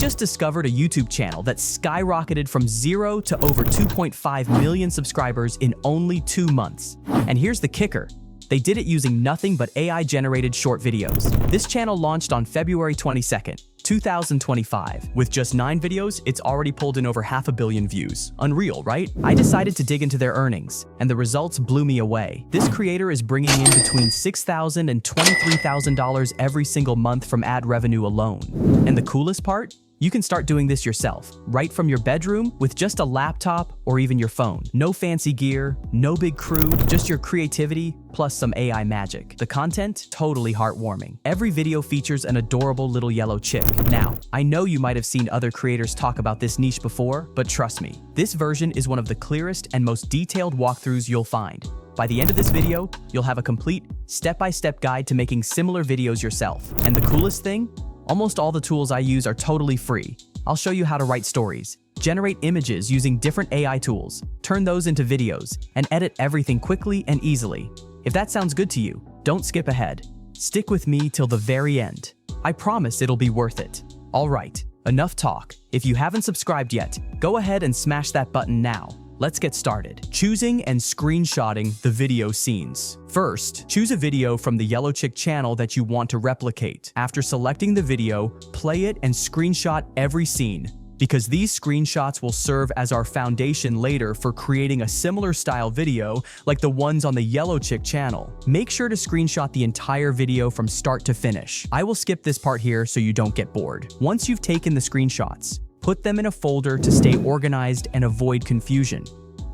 just discovered a YouTube channel that skyrocketed from 0 to over 2.5 million subscribers in only 2 months. And here's the kicker. They did it using nothing but AI-generated short videos. This channel launched on February 22nd, 2025. With just 9 videos, it's already pulled in over 500 million views. Unreal, right? I decided to dig into their earnings, and the results blew me away. This creator is bringing in between $6,000 and $23,000 every single month from ad revenue alone. And the coolest part? You can start doing this yourself, right from your bedroom with just a laptop or even your phone. No fancy gear, no big crew, just your creativity plus some AI magic. The content, totally heartwarming. Every video features an adorable little yellow chick. Now, I know you might have seen other creators talk about this niche before, but trust me, this version is one of the clearest and most detailed walkthroughs you'll find. By the end of this video, you'll have a complete step-by-step guide to making similar videos yourself. And the coolest thing? Almost all the tools I use are totally free. I'll show you how to write stories, generate images using different AI tools, turn those into videos, and edit everything quickly and easily. If that sounds good to you, don't skip ahead. Stick with me till the very end. I promise it'll be worth it. All right, enough talk. If you haven't subscribed yet, go ahead and smash that button now. Let's get started. Choosing and screenshotting the video scenes. First, choose a video from the Yellow Chick channel that you want to replicate. After selecting the video, play it and screenshot every scene, because these screenshots will serve as our foundation later for creating a similar style video like the ones on the Yellow Chick channel. Make sure to screenshot the entire video from start to finish. I will skip this part here so you don't get bored. Once you've taken the screenshots, put them in a folder to stay organized and avoid confusion.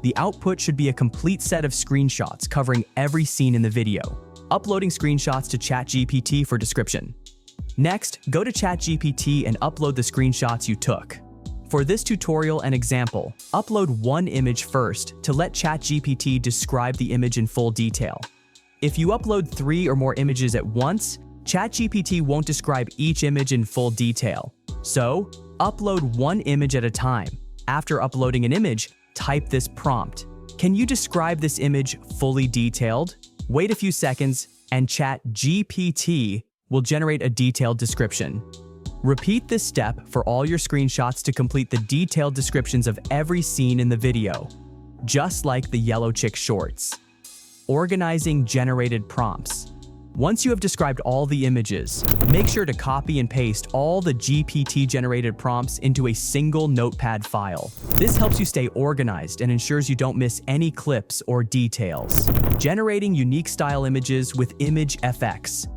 The output should be a complete set of screenshots covering every scene in the video. Uploading screenshots to ChatGPT for description. Next, go to ChatGPT and upload the screenshots you took. For this tutorial and example, upload one image first to let ChatGPT describe the image in full detail. If you upload 3 or more images at once, ChatGPT won't describe each image in full detail. So, upload one image at a time. After uploading an image, type this prompt. Can you describe this image fully detailed? Wait a few seconds, and ChatGPT will generate a detailed description. Repeat this step for all your screenshots to complete the detailed descriptions of every scene in the video, just like the Yellow Chick shorts. Organizing generated prompts. Once you have described all the images, make sure to copy and paste all the GPT-generated prompts into a single notepad file. This helps you stay organized and ensures you don't miss any clips or details. Generating unique style images with ImageFX.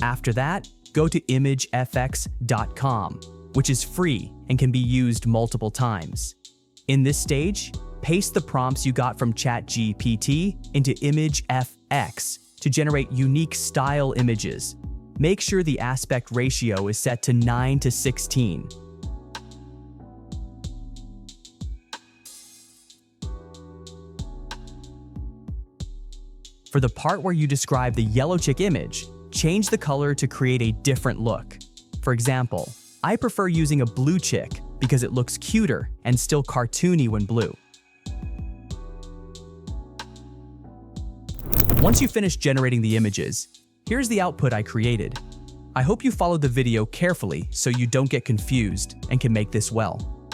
After that, go to imagefx.com, which is free and can be used multiple times. In this stage, paste the prompts you got from ChatGPT into ImageFX to generate unique style images. Make sure the aspect ratio is set to 9:16. For the part where you describe the Yellow Chick image, change the color to create a different look. For example, I prefer using a blue chick because it looks cuter and still cartoony when blue. Once you finish generating the images, here's the output I created. I hope you followed the video carefully so you don't get confused and can make this well.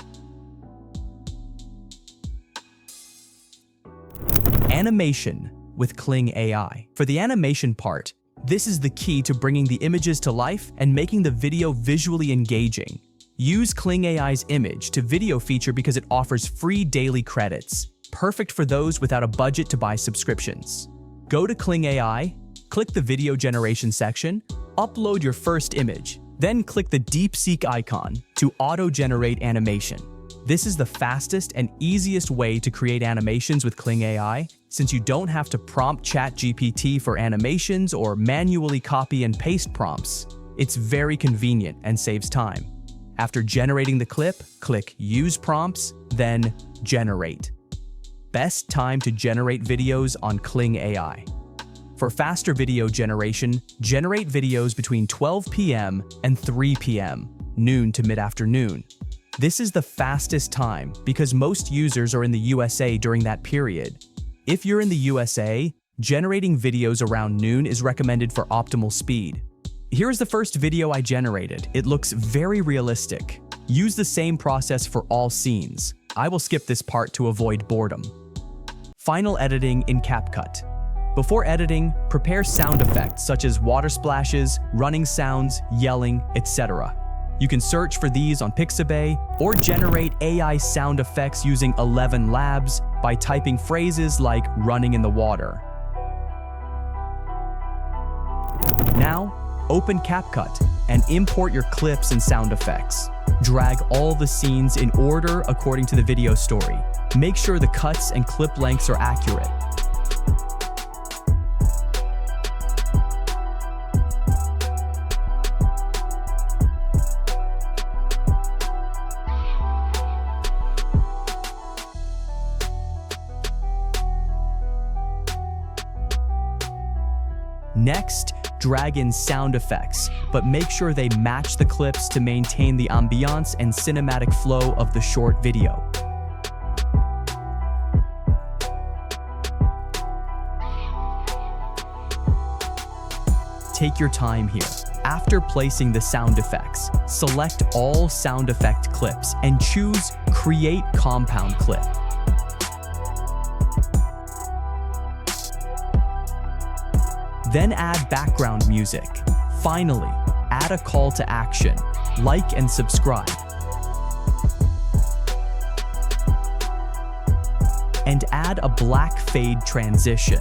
Animation with Kling AI. For the animation part, this is the key to bringing the images to life and making the video visually engaging. Use Kling AI's image to video feature because it offers free daily credits, perfect for those without a budget to buy subscriptions. Go to Kling AI, click the video generation section, upload your first image, then click the DeepSeek icon to auto-generate animation. This is the fastest and easiest way to create animations with Kling AI, since you don't have to prompt ChatGPT for animations or manually copy and paste prompts. It's very convenient and saves time. After generating the clip, click Use Prompts, then Generate. Best time to generate videos on Kling AI. For faster video generation, generate videos between 12 p.m. and 3 p.m., noon to mid-afternoon. This is the fastest time because most users are in the USA during that period. If you're in the USA, generating videos around noon is recommended for optimal speed. Here's the first video I generated. It looks very realistic. Use the same process for all scenes. I will skip this part to avoid boredom. Final editing in CapCut. Before editing, prepare sound effects such as water splashes, running sounds, yelling, etc. You can search for these on Pixabay or generate AI sound effects using 11 Labs by typing phrases like running in the water. Now, open CapCut and import your clips and sound effects. Drag all the scenes in order according to the video story. Make sure the cuts and clip lengths are accurate. Next, drag in sound effects, but make sure they match the clips to maintain the ambiance and cinematic flow of the short video. Take your time here. After placing the sound effects, select all sound effect clips and choose Create Compound Clip. Then add background music. Finally, add a call to action, like and subscribe. And add a black fade transition.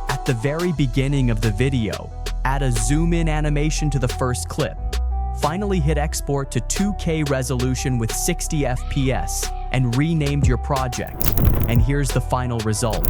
At the very beginning of the video, add a zoom-in animation to the first clip. Finally, hit export to 2K resolution with 60 FPS and renamed your project. And here's the final result.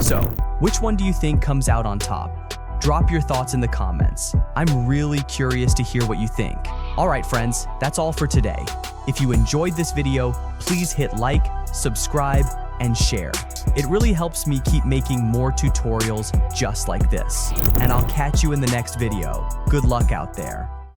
So, which one do you think comes out on top? Drop your thoughts in the comments. I'm really curious to hear what you think. Alright friends, that's all for today. If you enjoyed this video, please hit like, subscribe, and share. It really helps me keep making more tutorials just like this. And I'll catch you in the next video. Good luck out there.